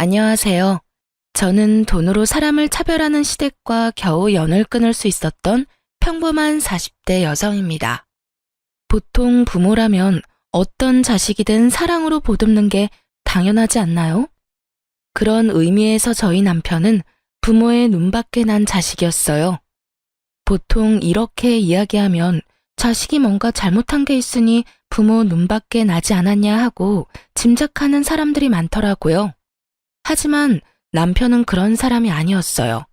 안녕하세요. 저는 돈으로 사람을 차별하는 시댁과 겨우 연을 끊을 수 있었던 평범한 40대 여성입니다. 보통 부모라면 어떤 자식이든 사랑으로 보듬는 게 당연하지 않나요? 그런 의미에서 저희 남편은 부모의 눈밖에 난 자식이었어요. 보통 이렇게 이야기하면 자식이 뭔가 잘못한 게 있으니 부모 눈밖에 나지 않았냐 하고 짐작하는 사람들이 많더라고요. 하지만 남편은 그런 사람이 아니었어요.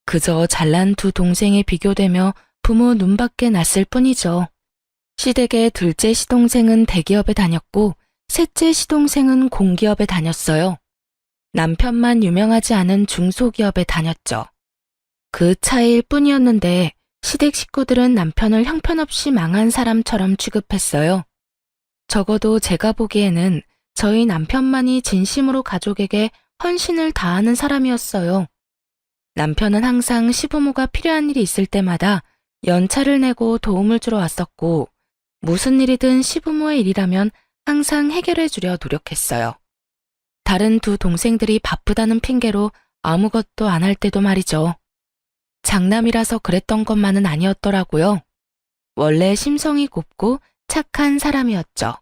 그저 잘난 두 동생에 비교되며 부모 눈밖에 났을 뿐이죠. 시댁의 둘째 시동생은 대기업에 다녔고 셋째 시동생은 공기업에 다녔어요. 남편만 유명하지 않은 중소기업에 다녔죠. 그 차이일 뿐이었는데 시댁 식구들은 남편을 형편없이 망한 사람처럼 취급했어요. 적어도 제가 보기에는 저희 남편만이 진심으로 가족에게 헌신을 다하는 사람이었어요. 남편은 항상 시부모가 필요한 일이 있을 때마다 연차를 내고 도움을 주러 왔었고, 무슨 일이든 시부모의 일이라면 항상 해결해 주려 노력했어요. 다른 두 동생들이 바쁘다는 핑계로 아무것도 안 할 때도 말이죠. 장남이라서 그랬던 것만은 아니었더라고요. 원래 심성이 곱고 착한 사람이었죠.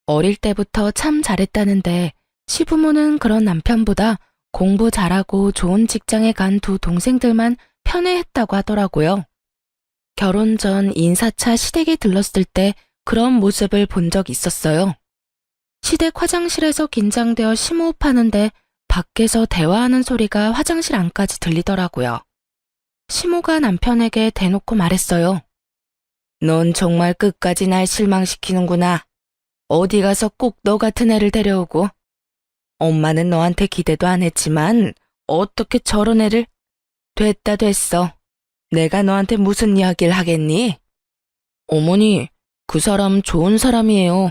어릴 때부터 참 잘했다는데 시부모는 그런 남편보다 공부 잘하고 좋은 직장에 간 두 동생들만 편애했다고 하더라고요. 결혼 전 인사차 시댁에 들렀을 때 그런 모습을 본 적 있었어요. 시댁 화장실에서 긴장되어 심호흡하는데 밖에서 대화하는 소리가 화장실 안까지 들리더라고요. 시모가 남편에게 대놓고 말했어요. 넌 정말 끝까지 날 실망시키는구나. 어디 가서 꼭 너 같은 애를 데려오고. 엄마는 너한테 기대도 안 했지만 어떻게 저런 애를. 됐어. 내가 너한테 무슨 이야기를 하겠니? 어머니, 그 사람 좋은 사람이에요.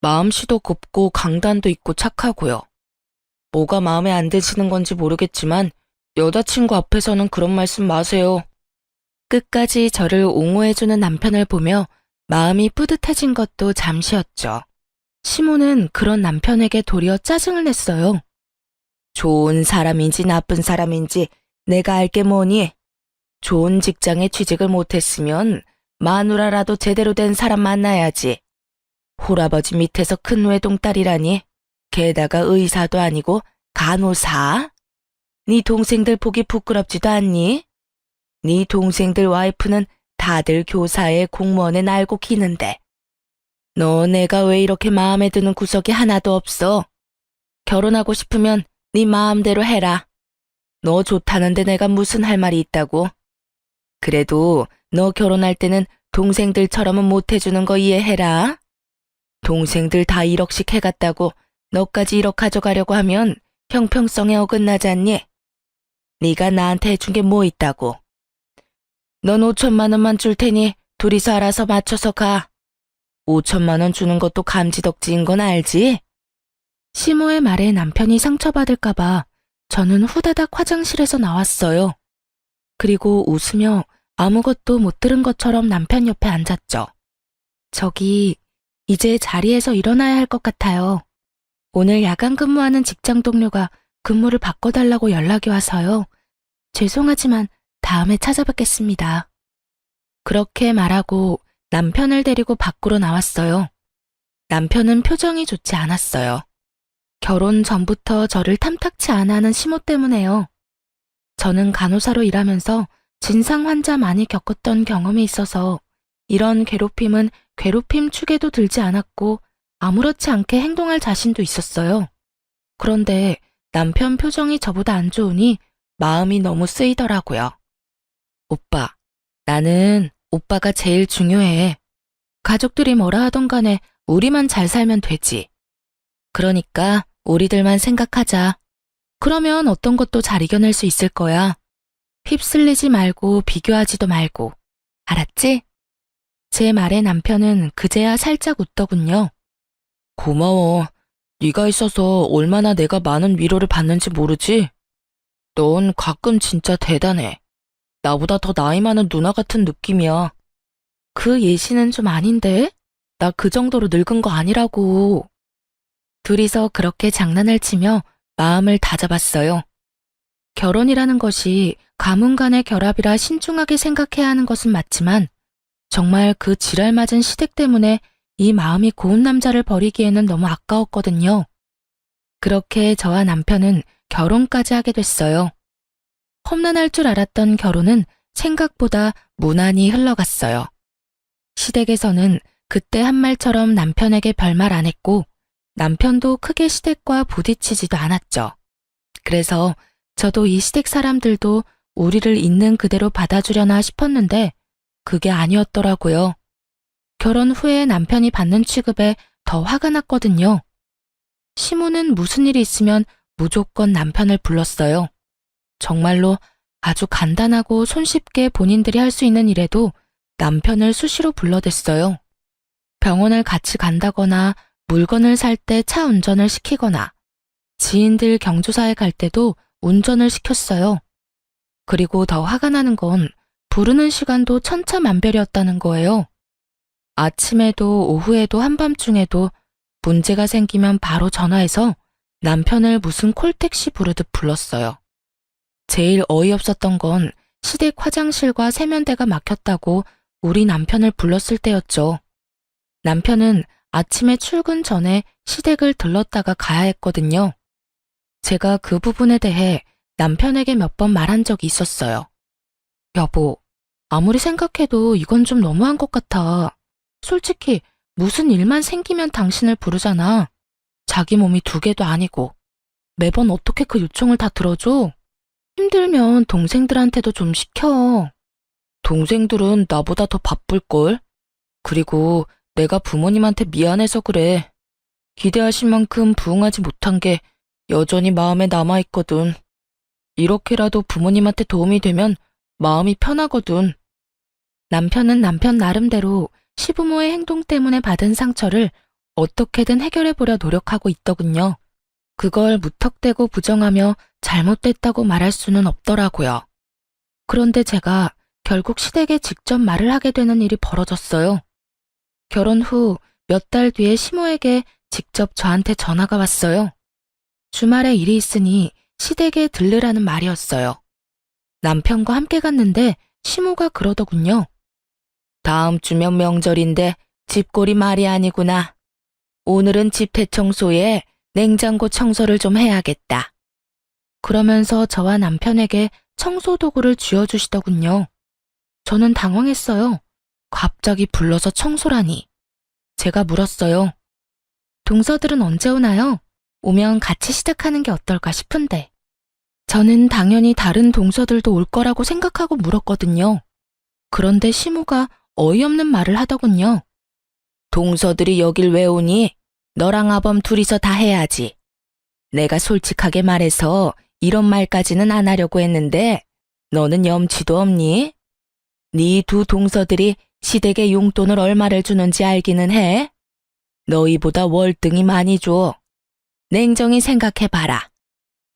마음씨도 곱고 강단도 있고 착하고요. 뭐가 마음에 안 드시는 건지 모르겠지만 여자친구 앞에서는 그런 말씀 마세요. 끝까지 저를 옹호해주는 남편을 보며 마음이 뿌듯해진 것도 잠시였죠. 시모는 그런 남편에게 도리어 짜증을 냈어요. 좋은 사람인지 나쁜 사람인지 내가 알게 뭐니? 좋은 직장에 취직을 못했으면 마누라라도 제대로 된 사람 만나야지. 홀아버지 밑에서 큰 외동딸이라니. 게다가 의사도 아니고 간호사? 네 동생들 보기 부끄럽지도 않니? 네 동생들 와이프는 다들 교사에 공무원에 날고 기는데 너 내가 왜 이렇게 마음에 드는 구석이 하나도 없어? 결혼하고 싶으면 네 마음대로 해라. 너 좋다는데 내가 무슨 할 말이 있다고? 그래도 너 결혼할 때는 동생들처럼은 못해주는 거 이해해라. 동생들 다 1억씩 해갔다고 너까지 1억 가져가려고 하면 형평성에 어긋나지 않니? 네가 나한테 해준 게 뭐 있다고? 넌 5천만 원만 줄 테니 둘이서 알아서 맞춰서 가. 5천만 원 주는 것도 감지덕지인 건 알지? 시모의 말에 남편이 상처받을까봐 저는 후다닥 화장실에서 나왔어요. 그리고 웃으며 아무것도 못 들은 것처럼 남편 옆에 앉았죠. 저기, 이제 자리에서 일어나야 할 것 같아요. 오늘 야간 근무하는 직장 동료가 근무를 바꿔달라고 연락이 와서요. 죄송하지만 다음에 찾아뵙겠습니다. 그렇게 말하고 남편을 데리고 밖으로 나왔어요. 남편은 표정이 좋지 않았어요. 결혼 전부터 저를 탐탁치 않아 하는 시모 때문에요. 저는 간호사로 일하면서 진상 환자 많이 겪었던 경험이 있어서 이런 괴롭힘은 괴롭힘 축에도 들지 않았고 아무렇지 않게 행동할 자신도 있었어요. 그런데 남편 표정이 저보다 안 좋으니 마음이 너무 쓰이더라고요. 오빠, 나는 오빠가 제일 중요해. 가족들이 뭐라 하던 간에 우리만 잘 살면 되지. 그러니까 우리들만 생각하자. 그러면 어떤 것도 잘 이겨낼 수 있을 거야. 휩쓸리지 말고 비교하지도 말고. 알았지? 제 말에 남편은 그제야 살짝 웃더군요. 고마워. 네가 있어서 얼마나 내가 많은 위로를 받는지 모르지? 넌 가끔 진짜 대단해. 나보다 더 나이 많은 누나 같은 느낌이야. 그 예시는 좀 아닌데? 나 그 정도로 늙은 거 아니라고. 둘이서 그렇게 장난을 치며 마음을 다잡았어요. 결혼이라는 것이 가문 간의 결합이라 신중하게 생각해야 하는 것은 맞지만 정말 그 지랄 맞은 시댁 때문에 이 마음이 고운 남자를 버리기에는 너무 아까웠거든요. 그렇게 저와 남편은 결혼까지 하게 됐어요. 험난할 줄 알았던 결혼은 생각보다 무난히 흘러갔어요. 시댁에서는 그때 한 말처럼 남편에게 별말 안 했고 남편도 크게 시댁과 부딪히지도 않았죠. 그래서 저도 이 시댁 사람들도 우리를 있는 그대로 받아주려나 싶었는데 그게 아니었더라고요. 결혼 후에 남편이 받는 취급에 더 화가 났거든요. 시모는 무슨 일이 있으면 무조건 남편을 불렀어요. 정말로 아주 간단하고 손쉽게 본인들이 할 수 있는 일에도 남편을 수시로 불러댔어요. 병원을 같이 간다거나 물건을 살 때 차 운전을 시키거나 지인들 경조사에 갈 때도 운전을 시켰어요. 그리고 더 화가 나는 건 부르는 시간도 천차만별이었다는 거예요. 아침에도 오후에도 한밤중에도 문제가 생기면 바로 전화해서 남편을 무슨 콜택시 부르듯 불렀어요. 제일 어이없었던 건 시댁 화장실과 세면대가 막혔다고 우리 남편을 불렀을 때였죠. 남편은 아침에 출근 전에 시댁을 들렀다가 가야 했거든요. 제가 그 부분에 대해 남편에게 몇 번 말한 적이 있었어요. 여보, 아무리 생각해도 이건 좀 너무한 것 같아. 솔직히 무슨 일만 생기면 당신을 부르잖아. 자기 몸이 두 개도 아니고. 매번 어떻게 그 요청을 다 들어줘? 힘들면 동생들한테도 좀 시켜. 동생들은 나보다 더 바쁠걸? 그리고 내가 부모님한테 미안해서 그래. 기대하신 만큼 부응하지 못한 게 여전히 마음에 남아있거든. 이렇게라도 부모님한테 도움이 되면 마음이 편하거든. 남편은 남편 나름대로 시부모의 행동 때문에 받은 상처를 어떻게든 해결해보려 노력하고 있더군요. 그걸 무턱대고 부정하며 잘못됐다고 말할 수는 없더라고요. 그런데 제가 결국 시댁에 직접 말을 하게 되는 일이 벌어졌어요. 결혼 후 몇 달 뒤에 시모에게 직접 저한테 전화가 왔어요. 주말에 일이 있으니 시댁에 들르라는 말이었어요. 남편과 함께 갔는데 시모가 그러더군요. 다음 주면 명절인데 집골이 말이 아니구나. 오늘은 집 대청소에 냉장고 청소를 좀 해야겠다. 그러면서 저와 남편에게 청소 도구를 쥐어주시더군요. 저는 당황했어요. 갑자기 불러서 청소라니. 제가 물었어요. 동서들은 언제 오나요? 오면 같이 시작하는 게 어떨까 싶은데. 저는 당연히 다른 동서들도 올 거라고 생각하고 물었거든요. 그런데 시모가 어이없는 말을 하더군요. 동서들이 여길 왜 오니? 너랑 아범 둘이서 다 해야지. 내가 솔직하게 말해서 이런 말까지는 안 하려고 했는데 너는 염치도 없니? 네 두 동서들이 시댁에 용돈을 얼마를 주는지 알기는 해? 너희보다 월등히 많이 줘. 냉정히 생각해봐라.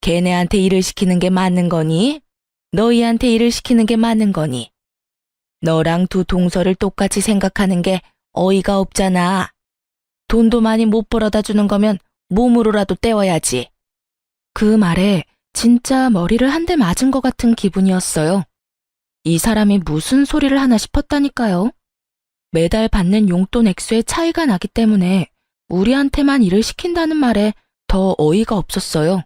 걔네한테 일을 시키는 게 맞는 거니? 너희한테 일을 시키는 게 맞는 거니? 너랑 두 동서를 똑같이 생각하는 게 어이가 없잖아. 돈도 많이 못 벌어다 주는 거면 몸으로라도 때워야지. 그 말에 진짜 머리를 한 대 맞은 것 같은 기분이었어요. 이 사람이 무슨 소리를 하나 싶었다니까요. 매달 받는 용돈 액수에 차이가 나기 때문에 우리한테만 일을 시킨다는 말에 더 어이가 없었어요.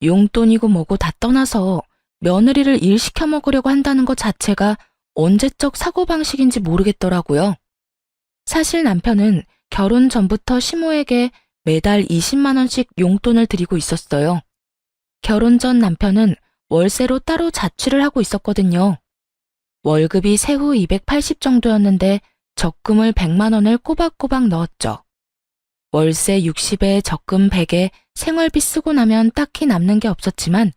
용돈이고 뭐고 다 떠나서 며느리를 일 시켜 먹으려고 한다는 것 자체가 언제적 사고방식인지 모르겠더라고요. 사실 남편은 결혼 전부터 시모에게 매달 20만 원씩 용돈을 드리고 있었어요. 결혼 전 남편은 월세로 따로 자취를 하고 있었거든요. 월급이 세후 280 정도였는데 적금을 100만 원을 꼬박꼬박 넣었죠. 월세 60에 적금 100에 생활비 쓰고 나면 딱히 남는 게 없었지만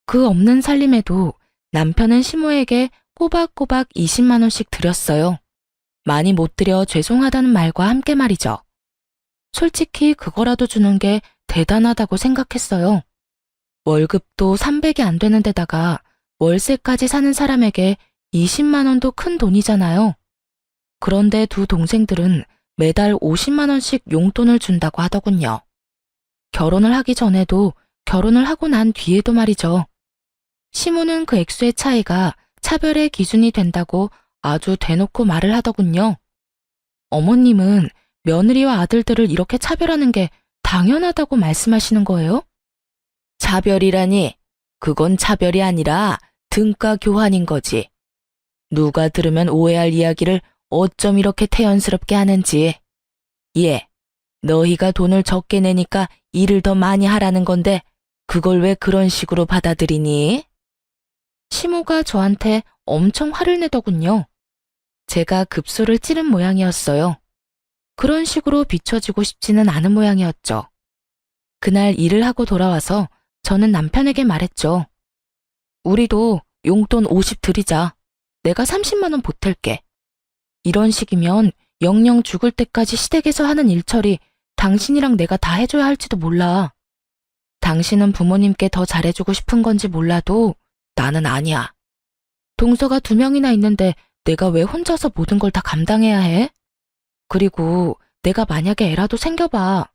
그 없는 살림에도 남편은 시모에게 꼬박꼬박 20만 원씩 드렸어요. 많이 못 드려 죄송하다는 말과 함께 말이죠. 솔직히 그거라도 주는 게 대단하다고 생각했어요. 월급도 300이 안 되는 데다가 월세까지 사는 사람에게 20만 원도 큰 돈이잖아요. 그런데 두 동생들은 매달 50만 원씩 용돈을 준다고 하더군요. 결혼을 하기 전에도 결혼을 하고 난 뒤에도 말이죠. 시모는 그 액수의 차이가 차별의 기준이 된다고 아주 대놓고 말을 하더군요. 어머님은 며느리와 아들들을 이렇게 차별하는 게 당연하다고 말씀하시는 거예요? 차별이라니, 그건 차별이 아니라 등가 교환인 거지. 누가 들으면 오해할 이야기를 어쩜 이렇게 태연스럽게 하는지. 예, 너희가 돈을 적게 내니까 일을 더 많이 하라는 건데 그걸 왜 그런 식으로 받아들이니? 시모가 저한테 엄청 화를 내더군요. 제가 급소를 찌른 모양이었어요. 그런 식으로 비춰지고 싶지는 않은 모양이었죠. 그날 일을 하고 돌아와서 저는 남편에게 말했죠. 우리도 용돈 50 드리자. 내가 30만 원 보탤게. 이런 식이면 영영 죽을 때까지 시댁에서 하는 일처리 당신이랑 내가 다 해줘야 할지도 몰라. 당신은 부모님께 더 잘해주고 싶은 건지 몰라도 나는 아니야. 동서가 2명이나 있는데 내가 왜 혼자서 모든 걸 다 감당해야 해? 그리고 내가 만약에 애라도 생겨봐.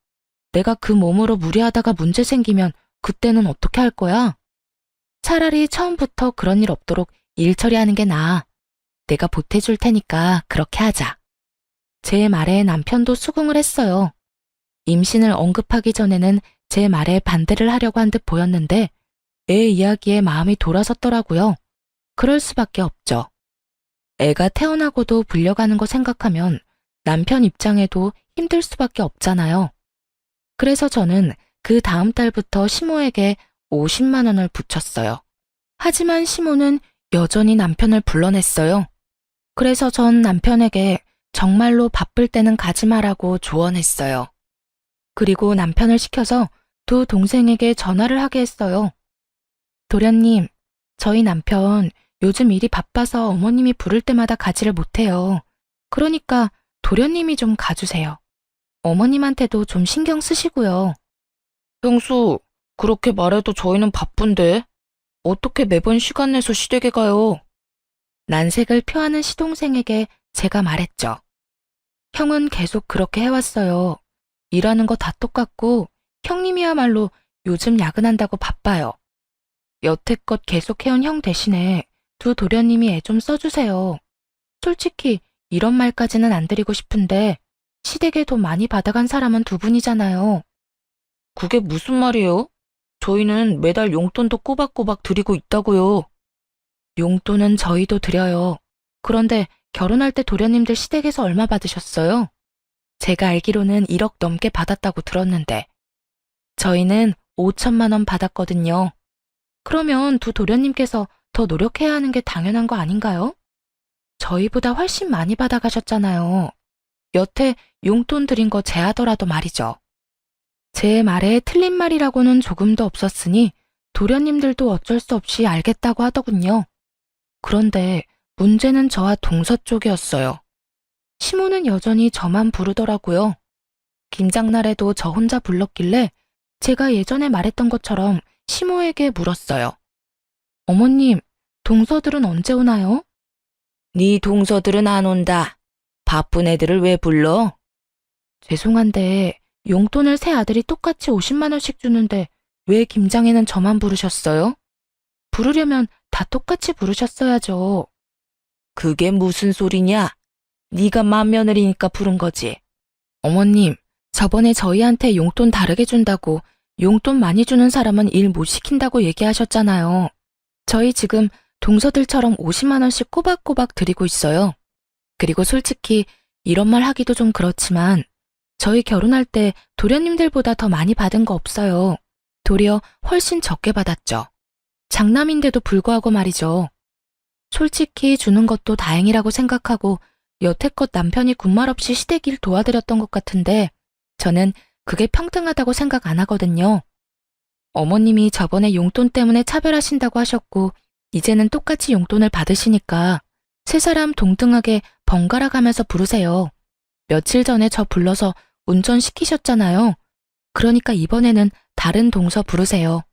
내가 그 몸으로 무리하다가 문제 생기면 그때는 어떻게 할 거야? 차라리 처음부터 그런 일 없도록 일 처리하는 게 나아. 내가 보태줄 테니까 그렇게 하자. 제 말에 남편도 수긍을 했어요. 임신을 언급하기 전에는 제 말에 반대를 하려고 한 듯 보였는데 애 이야기에 마음이 돌아섰더라고요. 그럴 수밖에 없죠. 애가 태어나고도 불려가는 거 생각하면 남편 입장에도 힘들 수밖에 없잖아요. 그래서 저는 그 다음 달부터 시모에게 50만 원을 붙였어요. 하지만 시모는 여전히 남편을 불러냈어요. 그래서 전 남편에게 정말로 바쁠 때는 가지 마라고 조언했어요. 그리고 남편을 시켜서 2 동생에게 전화를 하게 했어요. 도련님, 저희 남편 요즘 일이 바빠서 어머님이 부를 때마다 가지를 못해요. 그러니까 도련님이 좀 가주세요. 어머님한테도 좀 신경 쓰시고요. 형수, 그렇게 말해도 저희는 바쁜데 어떻게 매번 시간 내서 시댁에 가요? 난색을 표하는 시동생에게 제가 말했죠. 형은 계속 그렇게 해왔어요. 일하는 거 다 똑같고 형님이야말로 요즘 야근한다고 바빠요. 여태껏 계속 해온 형 대신에 2 도련님이 애 좀 써주세요. 솔직히 이런 말까지는 안 드리고 싶은데 시댁에 돈 많이 받아간 사람은 2분이잖아요. 그게 무슨 말이에요? 저희는 매달 용돈도 꼬박꼬박 드리고 있다고요. 용돈은 저희도 드려요. 그런데 결혼할 때 도련님들 시댁에서 얼마 받으셨어요? 제가 알기로는 1억 넘게 받았다고 들었는데 저희는 5천만 원 받았거든요. 그러면 2 도련님께서 더 노력해야 하는 게 당연한 거 아닌가요? 저희보다 훨씬 많이 받아가셨잖아요. 여태 용돈 드린 거 제하더라도 말이죠. 제 말에 틀린 말이라고는 조금도 없었으니 도련님들도 어쩔 수 없이 알겠다고 하더군요. 그런데 문제는 저와 동서 쪽이었어요. 시모는 여전히 저만 부르더라고요. 김장날에도 저 혼자 불렀길래 제가 예전에 말했던 것처럼 시모에게 물었어요. 어머님, 동서들은 언제 오나요? 네 동서들은 안 온다. 바쁜 애들을 왜 불러? 죄송한데 용돈을 세 아들이 똑같이 50만 원씩 주는데 왜 김장에는 저만 부르셨어요? 부르려면 다 똑같이 부르셨어야죠. 그게 무슨 소리냐? 네가 맏며느리니까 부른 거지. 어머님, 저번에 저희한테 용돈 다르게 준다고 용돈 많이 주는 사람은 일 못 시킨다고 얘기하셨잖아요. 저희 지금 동서들처럼 50만 원씩 꼬박꼬박 드리고 있어요. 그리고 솔직히 이런 말 하기도 좀 그렇지만 저희 결혼할 때 도련님들보다 더 많이 받은 거 없어요. 도리어 훨씬 적게 받았죠. 장남인데도 불구하고 말이죠. 솔직히 주는 것도 다행이라고 생각하고 여태껏 남편이 군말 없이 시댁 일 도와드렸던 것 같은데 저는 그게 평등하다고 생각 안 하거든요. 어머님이 저번에 용돈 때문에 차별하신다고 하셨고 이제는 똑같이 용돈을 받으시니까 세 사람 동등하게 번갈아 가면서 부르세요. 며칠 전에 저 불러서 운전시키셨잖아요. 그러니까 이번에는 다른 동서 부르세요.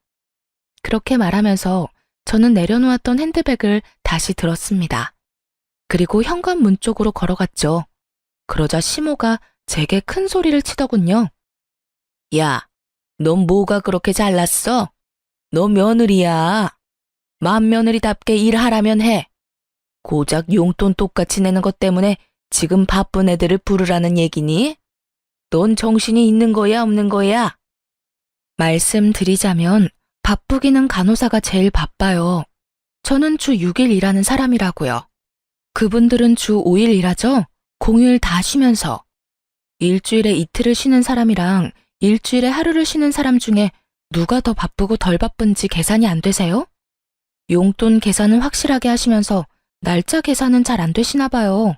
그렇게 말하면서 저는 내려놓았던 핸드백을 다시 들었습니다. 그리고 현관문 쪽으로 걸어갔죠. 그러자 시모가 제게 큰 소리를 치더군요. 야, 넌 뭐가 그렇게 잘났어? 너 며느리야. 맏며느리답게 일하라면 해. 고작 용돈 똑같이 내는 것 때문에 지금 바쁜 애들을 부르라는 얘기니? 넌 정신이 있는 거야, 없는 거야? 말씀드리자면 바쁘기는 간호사가 제일 바빠요. 저는 주 6일 일하는 사람이라고요. 그분들은 주 5일 일하죠? 공휴일 다 쉬면서. 일주일에 이틀을 쉬는 사람이랑 일주일에 하루를 쉬는 사람 중에 누가 더 바쁘고 덜 바쁜지 계산이 안 되세요? 용돈 계산은 확실하게 하시면서 날짜 계산은 잘 안 되시나 봐요.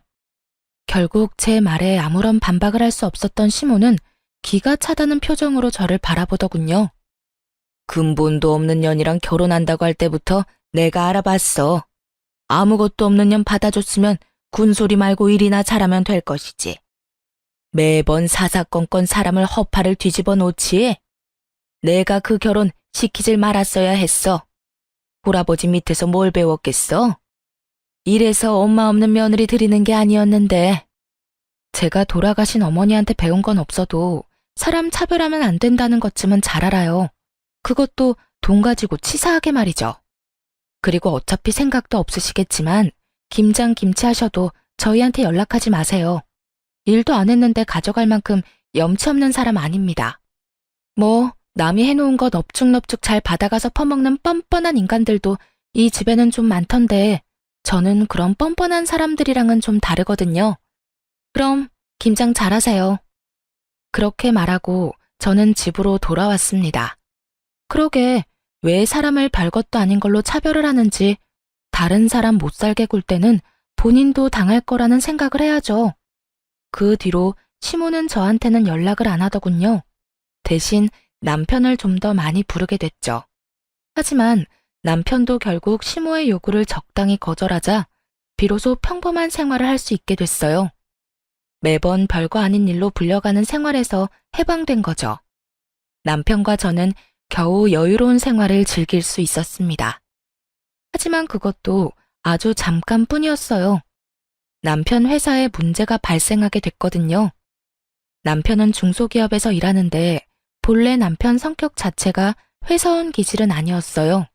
결국 제 말에 아무런 반박을 할 수 없었던 시모는 기가 차다는 표정으로 저를 바라보더군요. 근본도 없는 년이랑 결혼한다고 할 때부터 내가 알아봤어. 아무것도 없는 년 받아줬으면 군소리 말고 일이나 잘하면 될 것이지. 매번 사사건건 사람을 허파를 뒤집어 놓지. 내가 그 결혼 시키질 말았어야 했어. 할아버지 밑에서 뭘 배웠겠어? 이래서 엄마 없는 며느리 들이는 게 아니었는데. 제가 돌아가신 어머니한테 배운 건 없어도 사람 차별하면 안 된다는 것쯤은 잘 알아요. 그것도 돈 가지고 치사하게 말이죠. 그리고 어차피 생각도 없으시겠지만 김장 김치 하셔도 저희한테 연락하지 마세요. 일도 안 했는데 가져갈 만큼 염치 없는 사람 아닙니다. 뭐 남이 해놓은 것 넙죽넙죽 잘 받아가서 퍼먹는 뻔뻔한 인간들도 이 집에는 좀 많던데 저는 그런 뻔뻔한 사람들이랑은 좀 다르거든요. 그럼 김장 잘하세요. 그렇게 말하고 저는 집으로 돌아왔습니다. 그러게 왜 사람을 별것도 아닌 걸로 차별을 하는지 다른 사람 못 살게 굴 때는 본인도 당할 거라는 생각을 해야죠. 그 뒤로 시모는 저한테는 연락을 안 하더군요. 대신 남편을 좀 더 많이 부르게 됐죠. 하지만 남편도 결국 시모의 요구를 적당히 거절하자 비로소 평범한 생활을 할 수 있게 됐어요. 매번 별거 아닌 일로 불려가는 생활에서 해방된 거죠. 남편과 저는 겨우 여유로운 생활을 즐길 수 있었습니다. 하지만 그것도 아주 잠깐뿐이었어요. 남편 회사에 문제가 발생하게 됐거든요. 남편은 중소기업에서 일하는데 본래 남편 성격 자체가 회사원 기질은 아니었어요.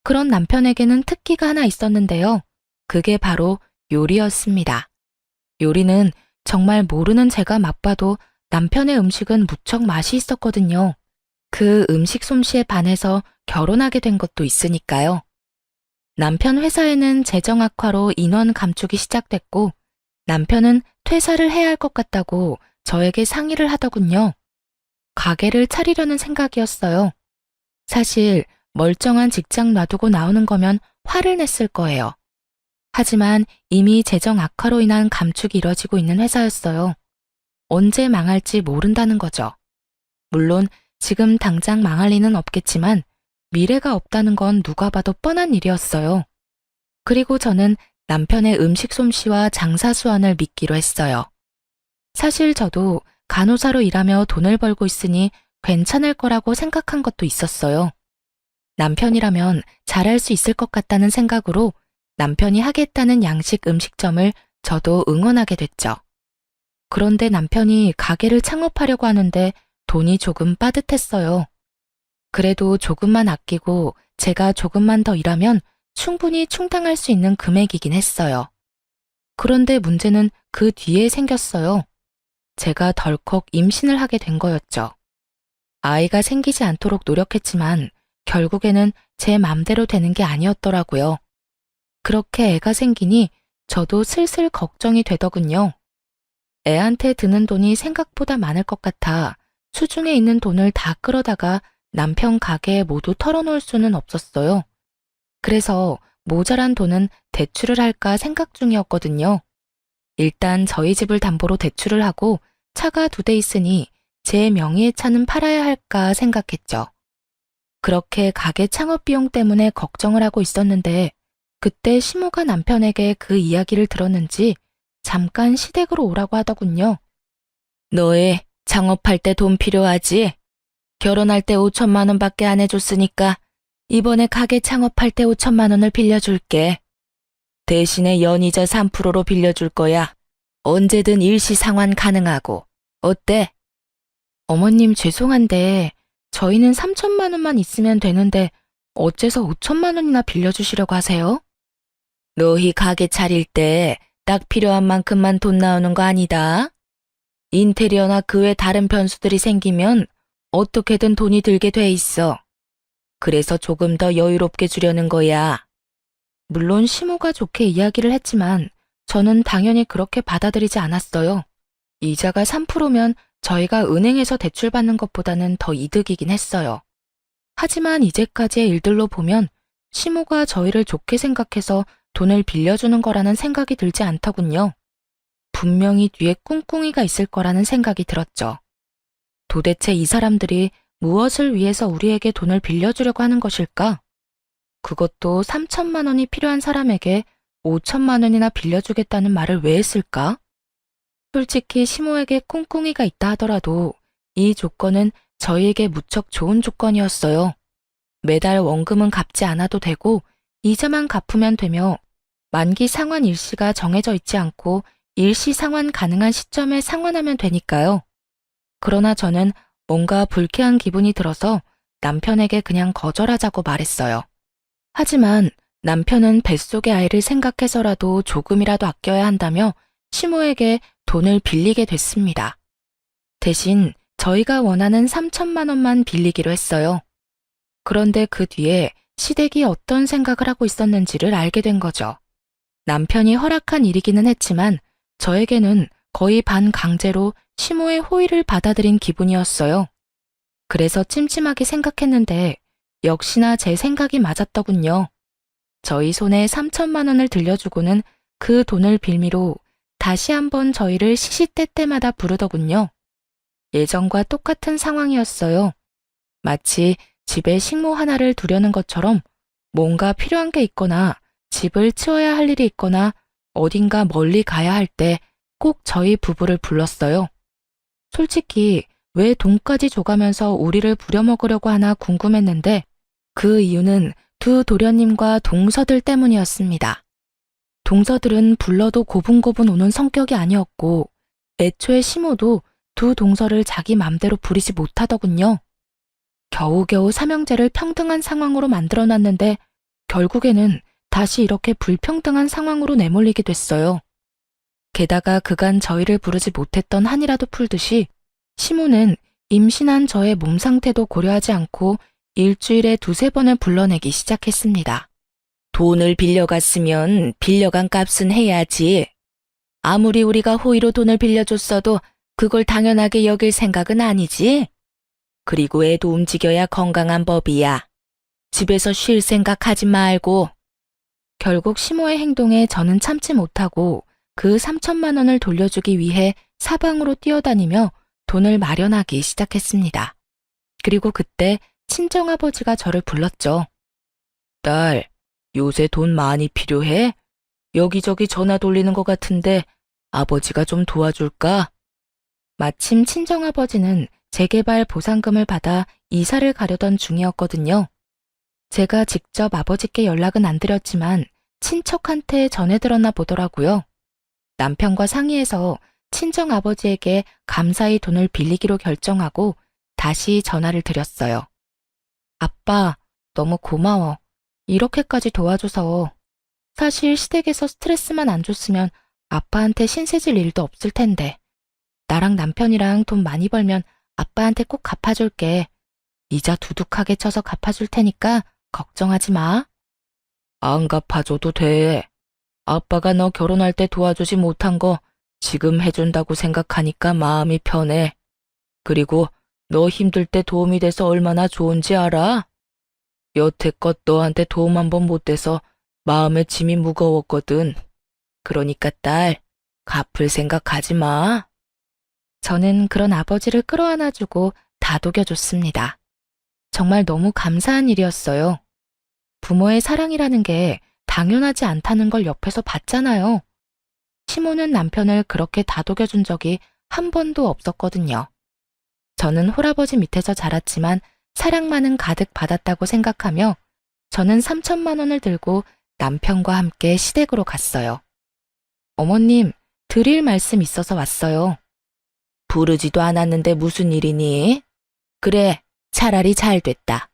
그런 남편에게는 특기가 하나 있었는데요. 그게 바로 요리였습니다. 요리는 정말 모르는 제가 맛봐도 남편의 음식은 무척 맛이 있었거든요. 그 음식 솜씨에 반해서 결혼하게 된 것도 있으니까요. 남편 회사에는 재정 악화로 인원 감축이 시작됐고 남편은 퇴사를 해야 할 것 같다고 저에게 상의를 하더군요. 가게를 차리려는 생각이었어요. 사실 멀쩡한 직장 놔두고 나오는 거면 화를 냈을 거예요. 하지만 이미 재정 악화로 인한 감축이 이뤄지고 있는 회사였어요. 언제 망할지 모른다는 거죠. 물론 지금 당장 망할 리는 없겠지만 미래가 없다는 건 누가 봐도 뻔한 일이었어요. 그리고 저는 남편의 음식 솜씨와 장사 수완을 믿기로 했어요. 사실 저도 간호사로 일하며 돈을 벌고 있으니 괜찮을 거라고 생각한 것도 있었어요. 남편이라면 잘할 수 있을 것 같다는 생각으로 남편이 하겠다는 양식 음식점을 저도 응원하게 됐죠. 그런데 남편이 가게를 창업하려고 하는데 돈이 조금 빠듯했어요. 그래도 조금만 아끼고 제가 조금만 더 일하면 충분히 충당할 수 있는 금액이긴 했어요. 그런데 문제는 그 뒤에 생겼어요. 제가 덜컥 임신을 하게 된 거였죠. 아이가 생기지 않도록 노력했지만 결국에는 제 맘대로 되는 게 아니었더라고요. 그렇게 애가 생기니 저도 슬슬 걱정이 되더군요. 애한테 드는 돈이 생각보다 많을 것 같아 수중에 있는 돈을 다 끌어다가 남편 가게에 모두 털어놓을 수는 없었어요. 그래서 모자란 돈은 대출을 할까 생각 중이었거든요. 일단 저희 집을 담보로 대출을 하고 차가 2대 있으니 제 명의의 차는 팔아야 할까 생각했죠. 그렇게 가게 창업 비용 때문에 걱정을 하고 있었는데 그때 시모가 남편에게 그 이야기를 들었는지 잠깐 시댁으로 오라고 하더군요. 너애 창업할 때 돈 필요하지? 결혼할 때 5천만 원밖에 안 해줬으니까 이번에 가게 창업할 때 5천만 원을 빌려줄게. 대신에 연이자 3%로 빌려줄 거야. 언제든 일시 상환 가능하고. 어때? 어머님 죄송한데 저희는 3천만 원만 있으면 되는데 어째서 5천만 원이나 빌려주시려고 하세요? 너희 가게 차릴 때 딱 필요한 만큼만 돈 나오는 거 아니다. 인테리어나 그 외 다른 변수들이 생기면 어떻게든 돈이 들게 돼 있어. 그래서 조금 더 여유롭게 주려는 거야. 물론 시모가 좋게 이야기를 했지만 저는 당연히 그렇게 받아들이지 않았어요. 이자가 3%면 저희가 은행에서 대출받는 것보다는 더 이득이긴 했어요. 하지만 이제까지의 일들로 보면 시모가 저희를 좋게 생각해서 돈을 빌려주는 거라는 생각이 들지 않더군요. 분명히 뒤에 꿍꿍이가 있을 거라는 생각이 들었죠. 도대체 이 사람들이 무엇을 위해서 우리에게 돈을 빌려주려고 하는 것일까? 그것도 3천만 원이 필요한 사람에게 5천만 원이나 빌려주겠다는 말을 왜 했을까? 솔직히 시모에게 꿍꿍이가 있다 하더라도 이 조건은 저희에게 무척 좋은 조건이었어요. 매달 원금은 갚지 않아도 되고 이자만 갚으면 되며 만기 상환 일시가 정해져 있지 않고 일시 상환 가능한 시점에 상환하면 되니까요. 그러나 저는 뭔가 불쾌한 기분이 들어서 남편에게 그냥 거절하자고 말했어요. 하지만 남편은 뱃속의 아이를 생각해서라도 조금이라도 아껴야 한다며 시모에게 돈을 빌리게 됐습니다. 대신 저희가 원하는 3천만 원만 빌리기로 했어요. 그런데 그 뒤에 시댁이 어떤 생각을 하고 있었는지를 알게 된 거죠. 남편이 허락한 일이기는 했지만 저에게는 거의 반강제로 시모의 호의를 받아들인 기분이었어요. 그래서 찜찜하게 생각했는데 역시나 제 생각이 맞았더군요. 저희 손에 3천만 원을 들려주고는 그 돈을 빌미로 다시 한번 저희를 시시때때마다 부르더군요. 예전과 똑같은 상황이었어요. 마치 집에 식모 하나를 두려는 것처럼 뭔가 필요한 게 있거나 집을 치워야 할 일이 있거나 어딘가 멀리 가야 할 때 꼭 저희 부부를 불렀어요. 솔직히 왜 돈까지 줘가면서 우리를 부려먹으려고 하나 궁금했는데 그 이유는 두 도련님과 동서들 때문이었습니다. 동서들은 불러도 고분고분 오는 성격이 아니었고 애초에 시모도 두 동서를 자기 맘대로 부리지 못하더군요. 겨우겨우 삼형제를 평등한 상황으로 만들어놨는데 결국에는 다시 이렇게 불평등한 상황으로 내몰리게 됐어요. 게다가 그간 저희를 부르지 못했던 한이라도 풀듯이 시모는 임신한 저의 몸 상태도 고려하지 않고 일주일에 2~3번을 불러내기 시작했습니다. 돈을 빌려갔으면 빌려간 값은 해야지. 아무리 우리가 호의로 돈을 빌려줬어도 그걸 당연하게 여길 생각은 아니지. 그리고 애도 움직여야 건강한 법이야. 집에서 쉴 생각하지 말고. 결국 시모의 행동에 저는 참지 못하고 그 3천만 원을 돌려주기 위해 사방으로 뛰어다니며 돈을 마련하기 시작했습니다. 그리고 그때 친정아버지가 저를 불렀죠. 딸, 요새 돈 많이 필요해? 여기저기 전화 돌리는 것 같은데 아버지가 좀 도와줄까? 마침 친정아버지는 재개발 보상금을 받아 이사를 가려던 중이었거든요. 제가 직접 아버지께 연락은 안 드렸지만 친척한테 전해들었나 보더라고요. 남편과 상의해서 친정아버지에게 감사히 돈을 빌리기로 결정하고 다시 전화를 드렸어요. 아빠, 너무 고마워. 이렇게까지 도와줘서. 사실 시댁에서 스트레스만 안 줬으면 아빠한테 신세질 일도 없을 텐데. 나랑 남편이랑 돈 많이 벌면 아빠한테 꼭 갚아줄게. 이자 두둑하게 쳐서 갚아줄 테니까 걱정하지 마. 안 갚아줘도 돼. 아빠가 너 결혼할 때 도와주지 못한 거 지금 해준다고 생각하니까 마음이 편해. 그리고 너 힘들 때 도움이 돼서 얼마나 좋은지 알아? 여태껏 너한테 도움 한 번 못 돼서 마음에 짐이 무거웠거든. 그러니까 딸, 갚을 생각하지 마. 저는 그런 아버지를 끌어안아주고 다독여줬습니다. 정말 너무 감사한 일이었어요. 부모의 사랑이라는 게 당연하지 않다는 걸 옆에서 봤잖아요. 시모는 남편을 그렇게 다독여준 적이 한 번도 없었거든요. 저는 홀아버지 밑에서 자랐지만 사랑만은 가득 받았다고 생각하며 저는 3천만 원을 들고 남편과 함께 시댁으로 갔어요. 어머님, 드릴 말씀 있어서 왔어요. 부르지도 않았는데 무슨 일이니? 그래, 차라리 잘 됐다.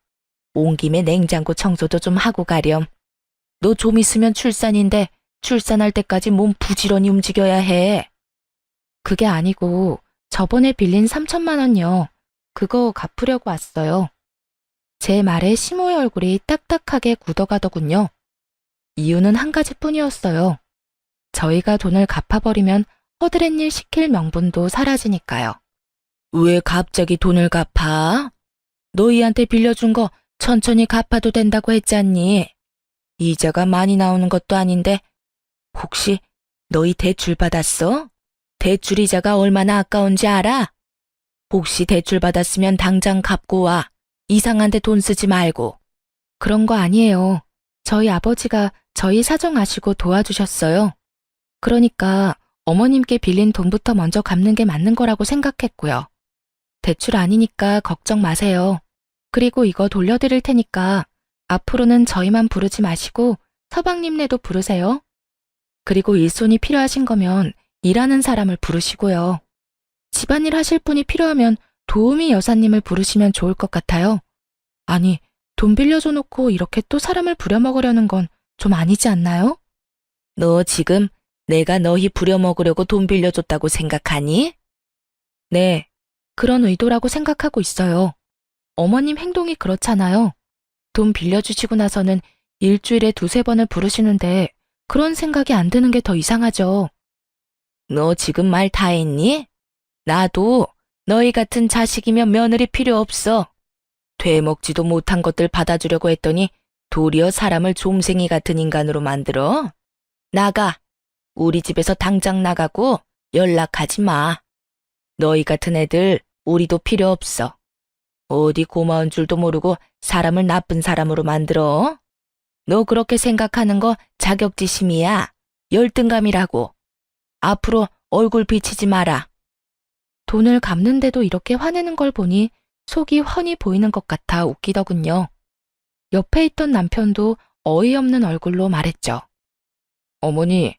온 김에 냉장고 청소도 좀 하고 가렴. 너 좀 있으면 출산인데 출산할 때까지 몸 부지런히 움직여야 해. 그게 아니고 저번에 빌린 3천만 원요. 그거 갚으려고 왔어요. 제 말에 시모의 얼굴이 딱딱하게 굳어가더군요. 이유는 한 가지뿐이었어요. 저희가 돈을 갚아버리면 허드렛 일 시킬 명분도 사라지니까요. 왜 갑자기 돈을 갚아? 너희한테 빌려준 거 천천히 갚아도 된다고 했잖니. 이자가 많이 나오는 것도 아닌데 혹시 너희 대출 받았어? 대출 이자가 얼마나 아까운지 알아? 혹시 대출 받았으면 당장 갚고 와. 이상한 데 돈 쓰지 말고. 그런 거 아니에요. 저희 아버지가 저희 사정 아시고 도와주셨어요. 그러니까 어머님께 빌린 돈부터 먼저 갚는 게 맞는 거라고 생각했고요. 대출 아니니까 걱정 마세요. 그리고 이거 돌려드릴 테니까 앞으로는 저희만 부르지 마시고 서방님네도 부르세요. 그리고 일손이 필요하신 거면 일하는 사람을 부르시고요. 집안일 하실 분이 필요하면 도우미 여사님을 부르시면 좋을 것 같아요. 아니, 돈 빌려줘 놓고 이렇게 또 사람을 부려먹으려는 건 좀 아니지 않나요? 너 지금 내가 너희 부려먹으려고 돈 빌려줬다고 생각하니? 네, 그런 의도라고 생각하고 있어요. 어머님 행동이 그렇잖아요. 돈 빌려주시고 나서는 일주일에 두세 번을 부르시는데 그런 생각이 안 드는 게 더 이상하죠. 너 지금 말 다 했니? 나도 너희 같은 자식이면 며느리 필요 없어. 되먹지도 못한 것들 받아주려고 했더니 도리어 사람을 좀생이 같은 인간으로 만들어? 나가. 우리 집에서 당장 나가고 연락하지 마. 너희 같은 애들 우리도 필요 없어. 어디 고마운 줄도 모르고 사람을 나쁜 사람으로 만들어? 너 그렇게 생각하는 거 자격지심이야. 열등감이라고. 앞으로 얼굴 비치지 마라. 돈을 갚는데도 이렇게 화내는 걸 보니 속이 훤히 보이는 것 같아 웃기더군요. 옆에 있던 남편도 어이없는 얼굴로 말했죠. 어머니,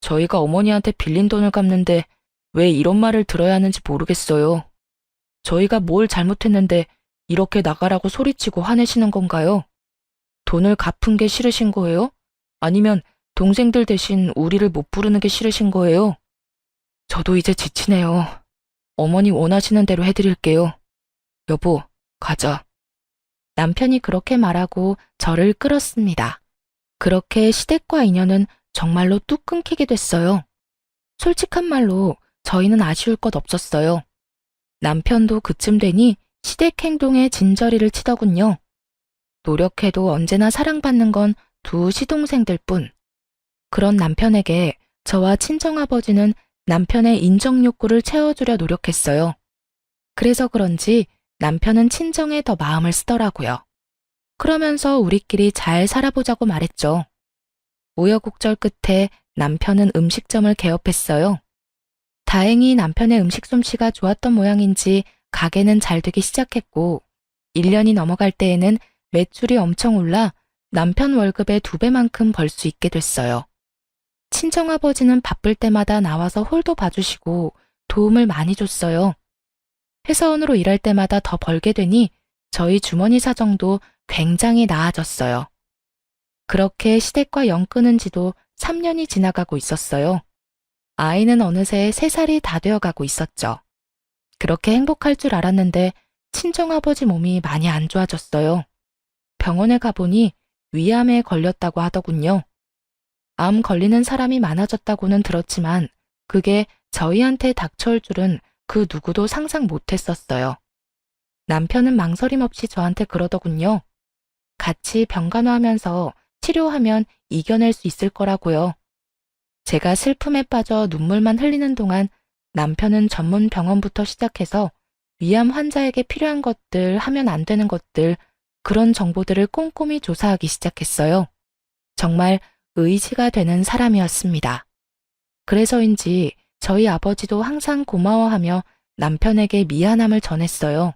저희가 어머니한테 빌린 돈을 갚는데 왜 이런 말을 들어야 하는지 모르겠어요. 저희가 뭘 잘못했는데 이렇게 나가라고 소리치고 화내시는 건가요? 돈을 갚은 게 싫으신 거예요? 아니면 동생들 대신 우리를 못 부르는 게 싫으신 거예요? 저도 이제 지치네요. 어머니 원하시는 대로 해드릴게요. 여보, 가자. 남편이 그렇게 말하고 저를 끌었습니다. 그렇게 시댁과 인연은 정말로 뚝 끊기게 됐어요. 솔직한 말로 저희는 아쉬울 것 없었어요. 남편도 그쯤 되니 시댁 행동에 진저리를 치더군요. 노력해도 언제나 사랑받는 건 두 시동생들 뿐. 그런 남편에게 저와 친정아버지는 남편의 인정 욕구를 채워주려 노력했어요. 그래서 그런지 남편은 친정에 더 마음을 쓰더라고요. 그러면서 우리끼리 잘 살아보자고 말했죠. 우여곡절 끝에 남편은 음식점을 개업했어요. 다행히 남편의 음식 솜씨가 좋았던 모양인지 가게는 잘 되기 시작했고 1년이 넘어갈 때에는 매출이 엄청 올라 남편 월급의 2배만큼 벌 수 있게 됐어요. 친정아버지는 바쁠 때마다 나와서 홀도 봐주시고 도움을 많이 줬어요. 회사원으로 일할 때마다 더 벌게 되니 저희 주머니 사정도 굉장히 나아졌어요. 그렇게 시댁과 연 끊은 지도 3년이 지나가고 있었어요. 아이는 어느새 3살이 다 되어가고 있었죠. 그렇게 행복할 줄 알았는데 친정아버지 몸이 많이 안 좋아졌어요. 병원에 가보니 위암에 걸렸다고 하더군요. 암 걸리는 사람이 많아졌다고는 들었지만 그게 저희한테 닥쳐올 줄은 그 누구도 상상 못했었어요. 남편은 망설임 없이 저한테 그러더군요. 같이 병간호하면서 치료하면 이겨낼 수 있을 거라고요. 제가 슬픔에 빠져 눈물만 흘리는 동안 남편은 전문 병원부터 시작해서 위암 환자에게 필요한 것들, 하면 안 되는 것들, 그런 정보들을 꼼꼼히 조사하기 시작했어요. 정말 의지가 되는 사람이었습니다. 그래서인지 저희 아버지도 항상 고마워하며 남편에게 미안함을 전했어요.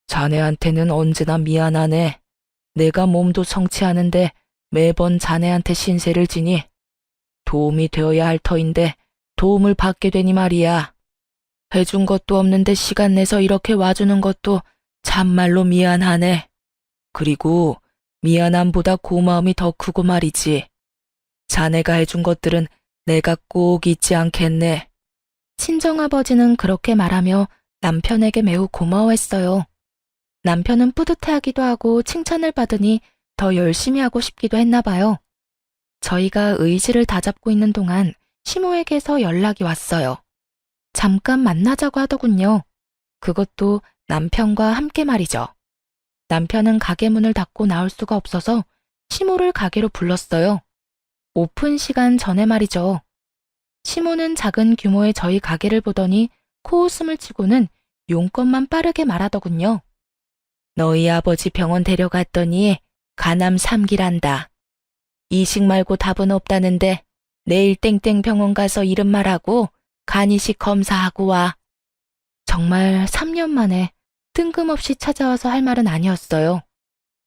자네한테는 언제나 미안하네. 내가 몸도 성취하는데 매번 자네한테 신세를 지니 도움이 되어야 할 터인데 도움을 받게 되니 말이야. 해준 것도 없는데 시간 내서 이렇게 와주는 것도 참말로 미안하네. 그리고 미안함보다 고마움이 더 크고 말이지. 자네가 해준 것들은 내가 꼭 잊지 않겠네. 친정아버지는 그렇게 말하며 남편에게 매우 고마워했어요. 남편은 뿌듯해하기도 하고 칭찬을 받으니 더 열심히 하고 싶기도 했나 봐요. 저희가 의지를 다잡고 있는 동안 시모에게서 연락이 왔어요. 잠깐 만나자고 하더군요. 그것도 남편과 함께 말이죠. 남편은 가게 문을 닫고 나올 수가 없어서 시모를 가게로 불렀어요. 오픈 시간 전에 말이죠. 시모는 작은 규모의 저희 가게를 보더니 코웃음을 치고는 용건만 빠르게 말하더군요. 너희 아버지 병원 데려갔더니 간암 3기란다. 이식 말고 답은 없다는데 내일 땡땡 병원 가서 이름 말하고 간이식 검사하고 와. 정말 3년 만에 뜬금없이 찾아와서 할 말은 아니었어요.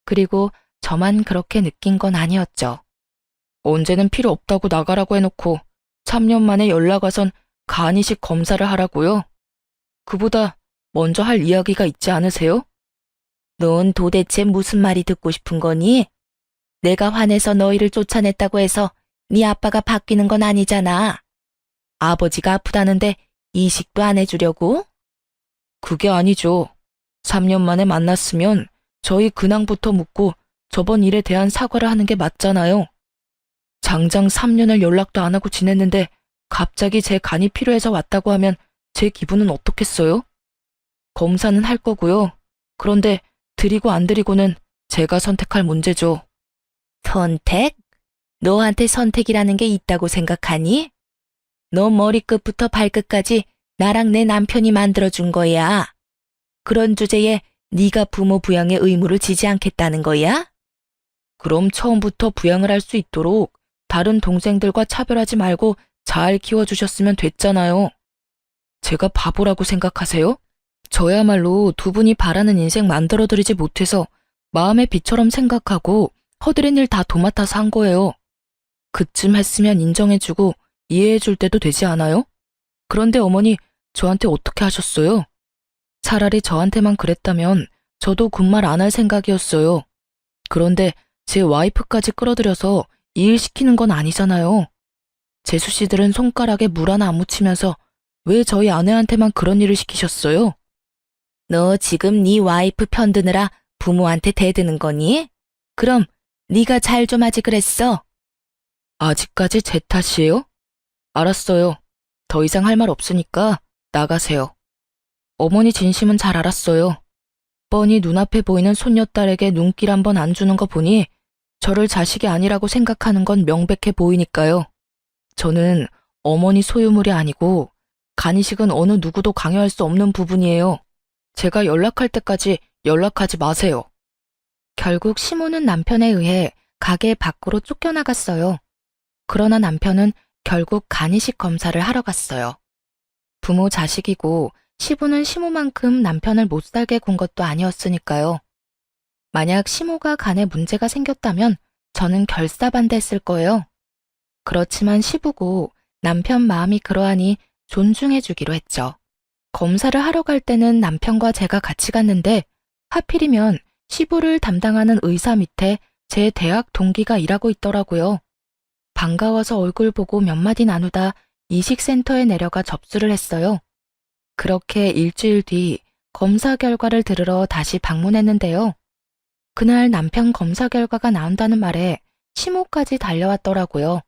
그리고 저만 그렇게 느낀 건 아니었죠. 언제는 필요 없다고 나가라고 해놓고 3년 만에 연락 와선 간이식 검사를 하라고요? 그보다 먼저 할 이야기가 있지 않으세요? 넌 도대체 무슨 말이 듣고 싶은 거니? 내가 화내서 너희를 쫓아냈다고 해서 네 아빠가 바뀌는 건 아니잖아. 아버지가 아프다는데 이식도 안 해주려고? 그게 아니죠. 3년 만에 만났으면 저희 근황부터 묻고 저번 일에 대한 사과를 하는 게 맞잖아요. 장장 3년을 연락도 안 하고 지냈는데 갑자기 제 간이 필요해서 왔다고 하면 제 기분은 어떻겠어요? 검사는 할 거고요. 그런데 드리고 안 드리고는 제가 선택할 문제죠. 선택? 너한테 선택이라는 게 있다고 생각하니? 너 머리끝부터 발끝까지 나랑 내 남편이 만들어준 거야. 그런 주제에 네가 부모 부양의 의무를 지지 않겠다는 거야? 그럼 처음부터 부양을 할 수 있도록 다른 동생들과 차별하지 말고 잘 키워주셨으면 됐잖아요. 제가 바보라고 생각하세요? 저야말로 두 분이 바라는 인생 만들어드리지 못해서 마음의 비처럼 생각하고 허드렛 일 다 도맡아서 한 거예요. 그쯤 했으면 인정해주고 이해해줄 때도 되지 않아요? 그런데 어머니 저한테 어떻게 하셨어요? 차라리 저한테만 그랬다면 저도 군말 안 할 생각이었어요. 그런데 제 와이프까지 끌어들여서 이 일 시키는 건 아니잖아요. 재수 씨들은 손가락에 물 하나 안 묻히면서 왜 저희 아내한테만 그런 일을 시키셨어요? 너 지금 네 와이프 편드느라 부모한테 대드는 거니? 그럼 네가 잘 좀 하지 그랬어? 아직까지 제 탓이에요? 알았어요. 더 이상 할 말 없으니까 나가세요. 어머니 진심은 잘 알았어요. 뻔히 눈앞에 보이는 손녀딸에게 눈길 한번 안 주는 거 보니 저를 자식이 아니라고 생각하는 건 명백해 보이니까요. 저는 어머니 소유물이 아니고 간이식은 어느 누구도 강요할 수 없는 부분이에요. 제가 연락할 때까지 연락하지 마세요. 결국 시모는 남편에 의해 가게 밖으로 쫓겨나갔어요. 그러나 남편은 결국 간이식 검사를 하러 갔어요. 부모 자식이고 시부는 시모만큼 남편을 못 살게 군 것도 아니었으니까요. 만약 시모가 간에 문제가 생겼다면 저는 결사반대했을 거예요. 그렇지만 시부고 남편 마음이 그러하니 존중해주기로 했죠. 검사를 하러 갈 때는 남편과 제가 같이 갔는데 하필이면 시부를 담당하는 의사 밑에 제 대학 동기가 일하고 있더라고요. 반가워서 얼굴 보고 몇 마디 나누다 이식센터에 내려가 접수를 했어요. 그렇게 일주일 뒤 검사 결과를 들으러 다시 방문했는데요. 그날 남편 검사 결과가 나온다는 말에 시모까지 달려왔더라고요.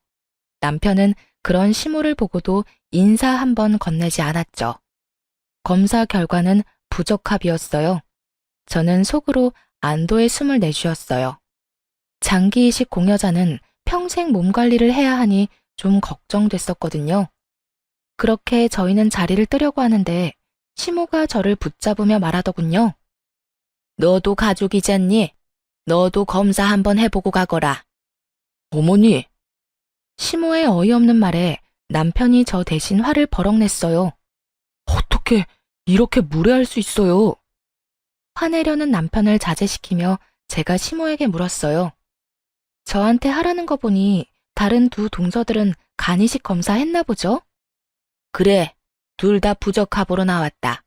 남편은 그런 시모를 보고도 인사 한 번 건네지 않았죠. 검사 결과는 부적합이었어요. 저는 속으로 안도의 숨을 내쉬었어요. 장기 이식 공여자는 평생 몸 관리를 해야 하니 좀 걱정됐었거든요. 그렇게 저희는 자리를 뜨려고 하는데 시모가 저를 붙잡으며 말하더군요. 너도 가족이잖니? 너도 검사 한번 해보고 가거라. 어머니! 시모의 어이없는 말에 남편이 저 대신 화를 버럭 냈어요. 어떻게 이렇게 무례할 수 있어요? 화내려는 남편을 자제시키며 제가 시모에게 물었어요. 저한테 하라는 거 보니 다른 두 동서들은 간이식 검사 했나 보죠? 그래, 둘 다 부적합으로 나왔다.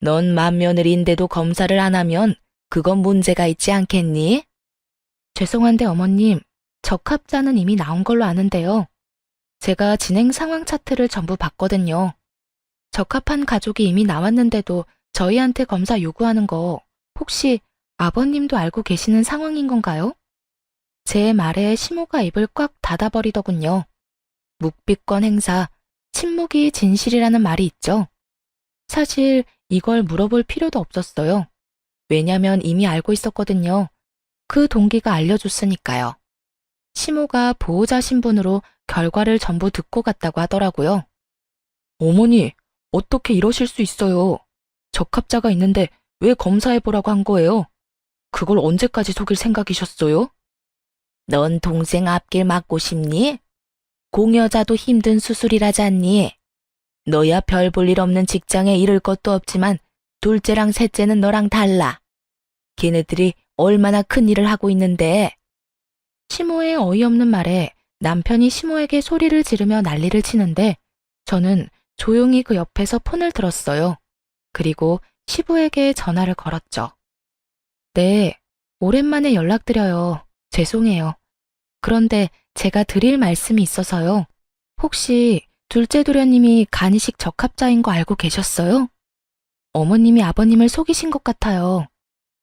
넌 맏며느리인데도 검사를 안 하면 그건 문제가 있지 않겠니? 죄송한데 어머님, 적합자는 이미 나온 걸로 아는데요. 제가 진행 상황 차트를 전부 봤거든요. 적합한 가족이 이미 나왔는데도 저희한테 검사 요구하는 거 혹시 아버님도 알고 계시는 상황인 건가요? 제 말에 시모가 입을 꽉 닫아버리더군요. 묵비권 행사, 침묵이 진실이라는 말이 있죠. 사실 이걸 물어볼 필요도 없었어요. 왜냐면 이미 알고 있었거든요. 그 동기가 알려줬으니까요. 시모가 보호자 신분으로 결과를 전부 듣고 갔다고 하더라고요. 어머니, 어떻게 이러실 수 있어요? 적합자가 있는데 왜 검사해보라고 한 거예요? 그걸 언제까지 속일 생각이셨어요? 넌 동생 앞길 막고 싶니? 공여자도 힘든 수술이라잖니. 너야 별 볼 일 없는 직장에 이를 것도 없지만 둘째랑 셋째는 너랑 달라. 걔네들이 얼마나 큰 일을 하고 있는데. 시모의 어이없는 말에 남편이 시모에게 소리를 지르며 난리를 치는데 저는 조용히 그 옆에서 폰을 들었어요. 그리고 시부에게 전화를 걸었죠. 네, 오랜만에 연락드려요. 죄송해요. 그런데 제가 드릴 말씀이 있어서요. 혹시 둘째 도련님이 간이식 적합자인 거 알고 계셨어요? 어머님이 아버님을 속이신 것 같아요.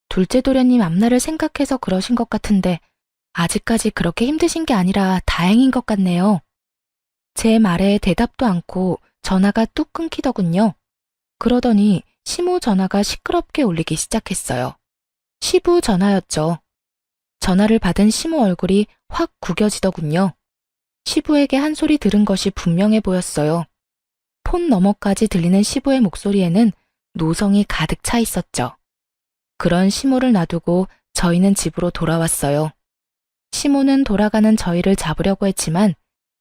둘째 도련님 앞날을 생각해서 그러신 것 같은데 아직까지 그렇게 힘드신 게 아니라 다행인 것 같네요. 제 말에 대답도 않고 전화가 뚝 끊기더군요. 그러더니 시모 전화가 시끄럽게 울리기 시작했어요. 시부 전화였죠. 전화를 받은 시모 얼굴이 확 구겨지더군요. 시부에게 한 소리 들은 것이 분명해 보였어요. 폰 너머까지 들리는 시부의 목소리에는 노성이 가득 차 있었죠. 그런 시모를 놔두고 저희는 집으로 돌아왔어요. 시모는 돌아가는 저희를 잡으려고 했지만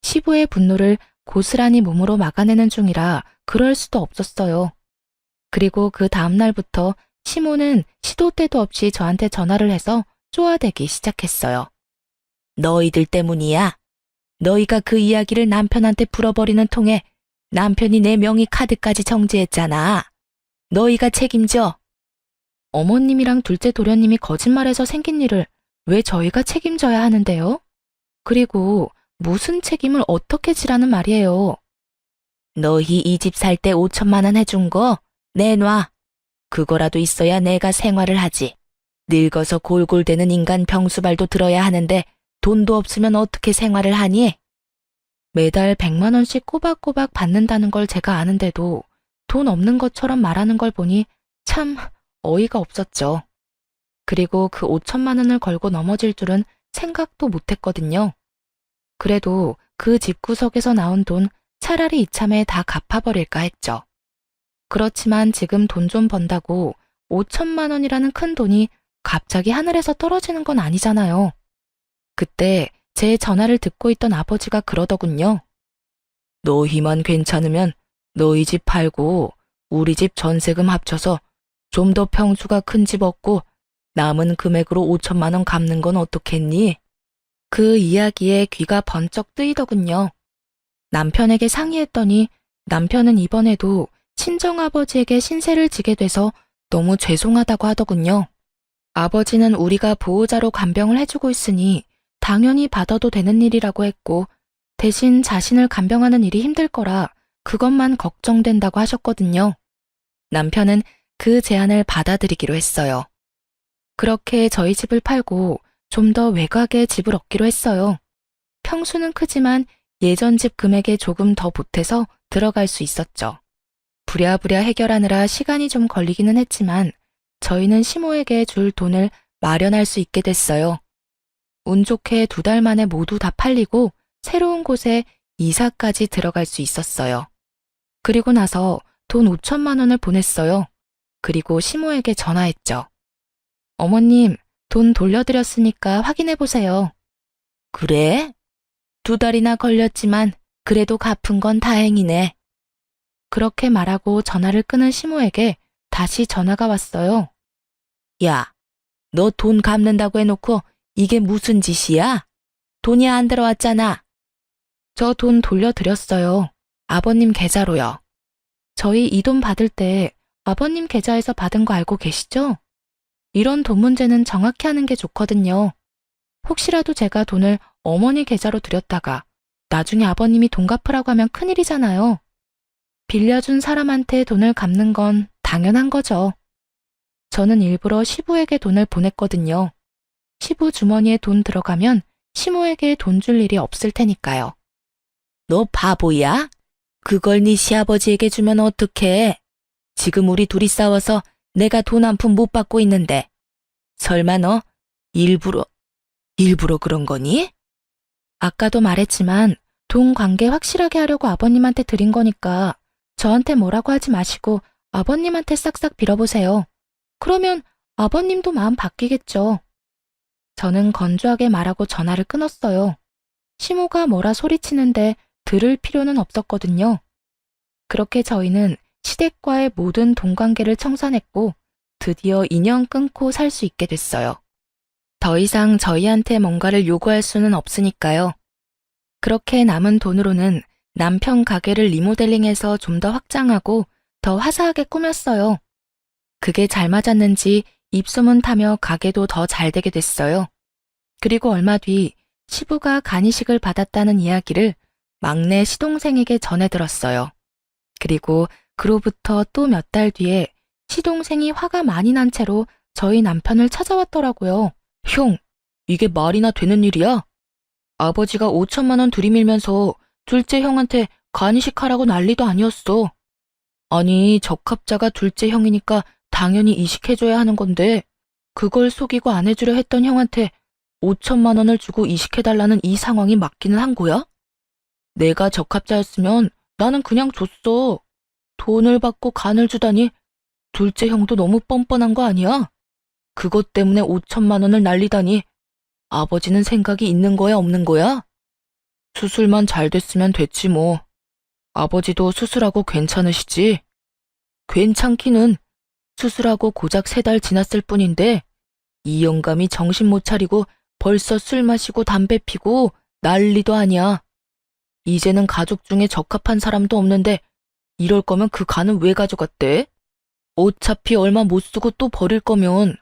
시부의 분노를 고스란히 몸으로 막아내는 중이라 그럴 수도 없었어요. 그리고 그 다음 날부터 시모는 시도 때도 없이 저한테 전화를 해서 쪼아대기 시작했어요. 너희들 때문이야. 너희가 그 이야기를 남편한테 풀어버리는 통에 남편이 내 명의 카드까지 정지했잖아. 너희가 책임져. 어머님이랑 둘째 도련님이 거짓말해서 생긴 일을 왜 저희가 책임져야 하는데요? 그리고 무슨 책임을 어떻게 지라는 말이에요? 너희 이 집 살 때 5천만 원 해준 거 내놔. 그거라도 있어야 내가 생활을 하지. 늙어서 골골대는 인간 병수발도 들어야 하는데 돈도 없으면 어떻게 생활을 하니? 매달 100만 원씩 꼬박꼬박 받는다는 걸 제가 아는데도 돈 없는 것처럼 말하는 걸 보니 참 어이가 없었죠. 그리고 그 5천만 원을 걸고 넘어질 줄은 생각도 못했거든요. 그래도 그 집구석에서 나온 돈 차라리 이참에 다 갚아버릴까 했죠. 그렇지만 지금 돈 좀 번다고 5천만 원이라는 큰 돈이 갑자기 하늘에서 떨어지는 건 아니잖아요. 그때 제 전화를 듣고 있던 아버지가 그러더군요. 너희만 괜찮으면 너희 집 팔고 우리 집 전세금 합쳐서 좀 더 평수가 큰 집 얻고 남은 금액으로 5천만 원 갚는 건 어떻겠니? 그 이야기에 귀가 번쩍 뜨이더군요. 남편에게 상의했더니 남편은 이번에도 친정아버지에게 신세를 지게 돼서 너무 죄송하다고 하더군요. 아버지는 우리가 보호자로 간병을 해주고 있으니 당연히 받아도 되는 일이라고 했고 대신 자신을 간병하는 일이 힘들 거라 그것만 걱정된다고 하셨거든요. 남편은 그 제안을 받아들이기로 했어요. 그렇게 저희 집을 팔고 좀 더 외곽에 집을 얻기로 했어요. 평수는 크지만 예전 집 금액에 조금 더 보태서 들어갈 수 있었죠. 부랴부랴 해결하느라 시간이 좀 걸리기는 했지만 저희는 시모에게 줄 돈을 마련할 수 있게 됐어요. 운 좋게 2달 만에 모두 다 팔리고 새로운 곳에 이사까지 들어갈 수 있었어요. 그리고 나서 돈 5천만 원을 보냈어요. 그리고 시모에게 전화했죠. 어머님, 돈 돌려드렸으니까 확인해보세요. 그래? 2달이나 걸렸지만 그래도 갚은 건 다행이네. 그렇게 말하고 전화를 끊은 시모에게 다시 전화가 왔어요. 야, 너 돈 갚는다고 해놓고 이게 무슨 짓이야? 돈이 안 들어왔잖아. 저 돈 돌려드렸어요. 아버님 계좌로요. 저희 이 돈 받을 때 아버님 계좌에서 받은 거 알고 계시죠? 이런 돈 문제는 정확히 하는 게 좋거든요. 혹시라도 제가 돈을 어머니 계좌로 드렸다가 나중에 아버님이 돈 갚으라고 하면 큰일이잖아요. 빌려준 사람한테 돈을 갚는 건 당연한 거죠. 저는 일부러 시부에게 돈을 보냈거든요. 시부 주머니에 돈 들어가면 시모에게 돈 줄 일이 없을 테니까요. 너 바보야? 그걸 네 시아버지에게 주면 어떡해? 지금 우리 둘이 싸워서 내가 돈 한 푼 못 받고 있는데. 설마 너 일부러 그런 거니? 아까도 말했지만 돈 관계 확실하게 하려고 아버님한테 드린 거니까 저한테 뭐라고 하지 마시고 아버님한테 싹싹 빌어보세요. 그러면 아버님도 마음 바뀌겠죠. 저는 건조하게 말하고 전화를 끊었어요. 시모가 뭐라 소리치는데 들을 필요는 없었거든요. 그렇게 저희는 시댁과의 모든 돈 관계를 청산했고 드디어 인연 끊고 살 수 있게 됐어요. 더 이상 저희한테 뭔가를 요구할 수는 없으니까요. 그렇게 남은 돈으로는 남편 가게를 리모델링해서 좀 더 확장하고 더 화사하게 꾸몄어요. 그게 잘 맞았는지 입소문 타며 가게도 더 잘 되게 됐어요. 그리고 얼마 뒤 시부가 간이식을 받았다는 이야기를 막내 시동생에게 전해 들었어요. 그리고 그로부터 또 몇 달 뒤에 시동생이 화가 많이 난 채로 저희 남편을 찾아왔더라고요. 형, 이게 말이나 되는 일이야? 아버지가 5천만 원 들이밀면서 둘째 형한테 간이식 하라고 난리도 아니었어. 아니, 적합자가 둘째 형이니까 당연히 이식해줘야 하는 건데 그걸 속이고 안 해주려 했던 형한테 5천만 원을 주고 이식해달라는 이 상황이 맞기는 한 거야? 내가 적합자였으면 나는 그냥 줬어. 돈을 받고 간을 주다니 둘째 형도 너무 뻔뻔한 거 아니야? 그것 때문에 5천만 원을 날리다니 아버지는 생각이 있는 거야 없는 거야? 수술만 잘 됐으면 됐지 뭐. 아버지도 수술하고 괜찮으시지? 괜찮기는 수술하고 고작 3달 지났을 뿐인데 이 영감이 정신 못 차리고 벌써 술 마시고 담배 피고 난리도 아니야. 이제는 가족 중에 적합한 사람도 없는데 이럴 거면 그 간은 왜 가져갔대? 어차피 얼마 못 쓰고 또 버릴 거면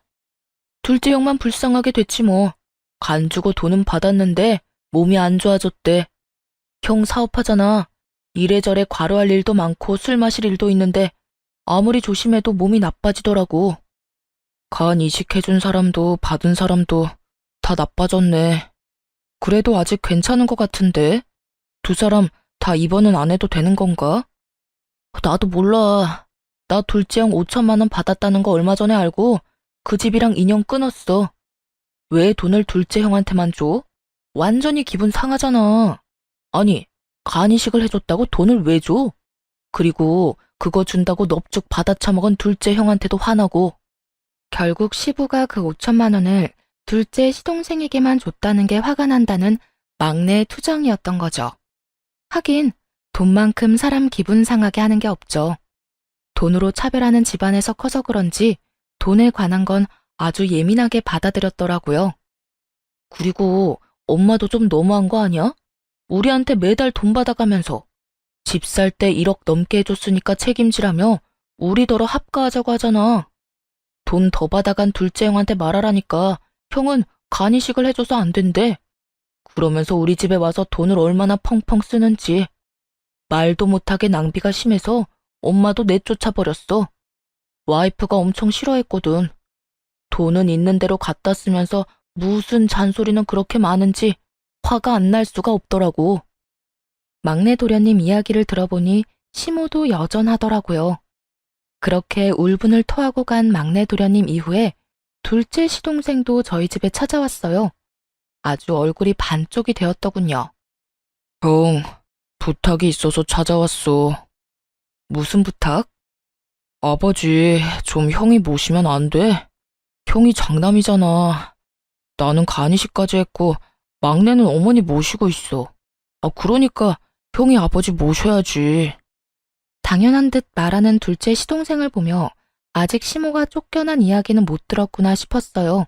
둘째 형만 불쌍하게 됐지 뭐. 간 주고 돈은 받았는데 몸이 안 좋아졌대. 형 사업하잖아. 이래저래 과로할 일도 많고 술 마실 일도 있는데 아무리 조심해도 몸이 나빠지더라고. 간 이식해준 사람도 받은 사람도 다 나빠졌네. 그래도 아직 괜찮은 것 같은데? 두 사람 다 입원은 안 해도 되는 건가? 나도 몰라. 나 둘째 형 5천만 원 받았다는 거 얼마 전에 알고 그 집이랑 인연 끊었어. 왜 돈을 둘째 형한테만 줘? 완전히 기분 상하잖아. 아니, 간이식을 해줬다고 돈을 왜 줘? 그리고 그거 준다고 넙죽 받아쳐먹은 둘째 형한테도 화나고. 결국 시부가 그 5천만 원을 둘째 시동생에게만 줬다는 게 화가 난다는 막내의 투정이었던 거죠. 하긴 돈만큼 사람 기분 상하게 하는 게 없죠. 돈으로 차별하는 집안에서 커서 그런지 돈에 관한 건 아주 예민하게 받아들였더라고요. 그리고 엄마도 좀 너무한 거 아니야? 우리한테 매달 돈 받아가면서 집 살 때 1억 넘게 해줬으니까 책임지라며 우리더러 합가하자고 하잖아. 돈 더 받아간 둘째 형한테 말하라니까 형은 간이식을 해줘서 안 된대. 그러면서 우리 집에 와서 돈을 얼마나 펑펑 쓰는지. 말도 못하게 낭비가 심해서 엄마도 내쫓아버렸어. 와이프가 엄청 싫어했거든. 돈은 있는 대로 갖다 쓰면서 무슨 잔소리는 그렇게 많은지 화가 안 날 수가 없더라고. 막내 도련님 이야기를 들어보니 시모도 여전하더라고요. 그렇게 울분을 토하고 간 막내 도련님 이후에 둘째 시동생도 저희 집에 찾아왔어요. 아주 얼굴이 반쪽이 되었더군요. 형, 부탁이 있어서 찾아왔어. 무슨 부탁? 아버지, 좀 형이 모시면 안 돼? 형이 장남이잖아. 나는 간이식까지 했고 막내는 어머니 모시고 있어. 그러니까 형이 아버지 모셔야지. 당연한 듯 말하는 둘째 시동생을 보며 아직 시모가 쫓겨난 이야기는 못 들었구나 싶었어요.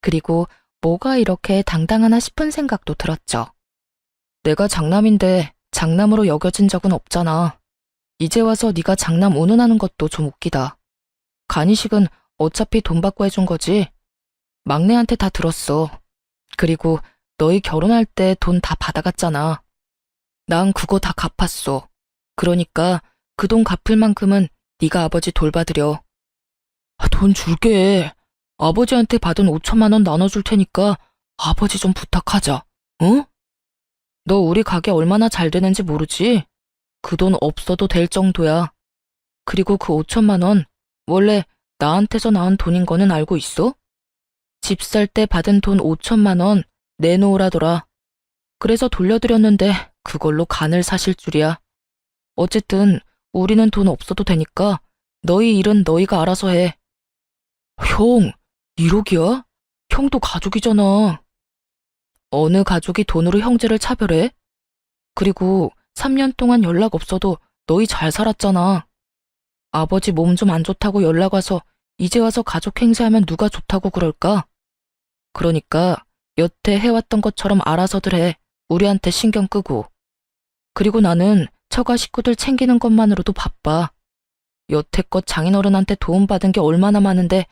그리고 뭐가 이렇게 당당하나 싶은 생각도 들었죠. 내가 장남인데 장남으로 여겨진 적은 없잖아. 이제 와서 네가 장남 운운하는 것도 좀 웃기다. 간이식은 어차피 돈 받고 해준 거지. 막내한테 다 들었어. 그리고 너희 결혼할 때 돈 다 받아갔잖아. 난 그거 다 갚았어. 그러니까 그 돈 갚을 만큼은 네가 아버지 돌봐드려. 돈 줄게. 아버지한테 받은 5천만 원 나눠줄 테니까 아버지 좀 부탁하자. 응? 너 우리 가게 얼마나 잘 되는지 모르지? 그 돈 없어도 될 정도야. 그리고 그 5천만 원 원래 나한테서 나온 돈인 거는 알고 있어? 집 살 때 받은 돈 5천만 원 내놓으라더라. 그래서 돌려드렸는데 그걸로 간을 사실 줄이야. 어쨌든 우리는 돈 없어도 되니까 너희 일은 너희가 알아서 해. 형, 1억이야? 형도 가족이잖아. 어느 가족이 돈으로 형제를 차별해? 그리고 3년 동안 연락 없어도 너희 잘 살았잖아. 아버지 몸 좀 안 좋다고 연락 와서 이제 와서 가족 행세하면 누가 좋다고 그럴까? 그러니까 여태 해왔던 것처럼 알아서들 해. 우리한테 신경 끄고. 그리고 나는 처가 식구들 챙기는 것만으로도 바빠. 여태껏 장인어른한테 도움받은 게 얼마나 많은데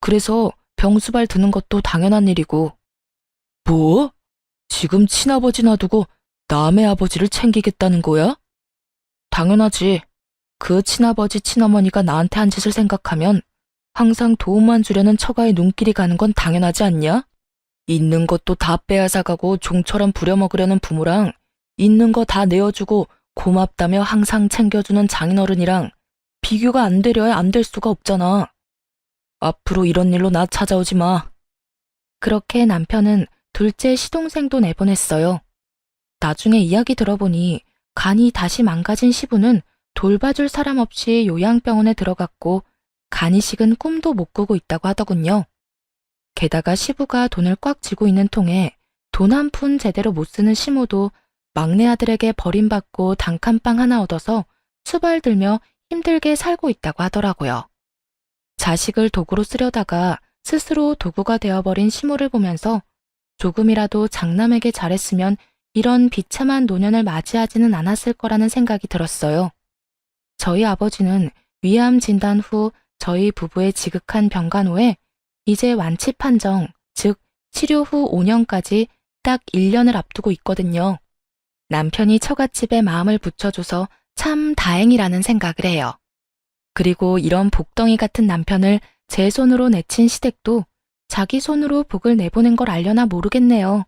그래서 병수발 드는 것도 당연한 일이고. 뭐? 지금 친아버지 놔두고 남의 아버지를 챙기겠다는 거야? 당연하지. 그 친아버지 친어머니가 나한테 한 짓을 생각하면 항상 도움만 주려는 처가의 눈길이 가는 건 당연하지 않냐? 있는 것도 다 빼앗아가고 종처럼 부려먹으려는 부모랑 있는 거 다 내어주고 고맙다며 항상 챙겨주는 장인어른이랑 비교가 안 되려야 안 될 수가 없잖아. 앞으로 이런 일로 나 찾아오지 마. 그렇게 남편은 둘째 시동생도 내보냈어요. 나중에 이야기 들어보니 간이 다시 망가진 시부는 돌봐줄 사람 없이 요양병원에 들어갔고 간이식은 꿈도 못 꾸고 있다고 하더군요. 게다가 시부가 돈을 꽉 쥐고 있는 통에 돈 한 푼 제대로 못 쓰는 시모도 막내 아들에게 버림받고 단칸방 하나 얻어서 수발들며 힘들게 살고 있다고 하더라고요. 자식을 도구로 쓰려다가 스스로 도구가 되어버린 시모를 보면서 조금이라도 장남에게 잘했으면 이런 비참한 노년을 맞이하지는 않았을 거라는 생각이 들었어요. 저희 아버지는 위암 진단 후 저희 부부의 지극한 병간호에 이제 완치 판정, 즉 치료 후 5년까지 딱 1년을 앞두고 있거든요. 남편이 처갓집에 마음을 붙여줘서 참 다행이라는 생각을 해요. 그리고 이런 복덩이 같은 남편을 제 손으로 내친 시댁도 자기 손으로 복을 내보낸 걸 알려나 모르겠네요.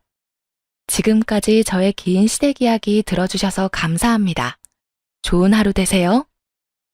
지금까지 저의 긴 시댁 이야기 들어주셔서 감사합니다. 좋은 하루 되세요.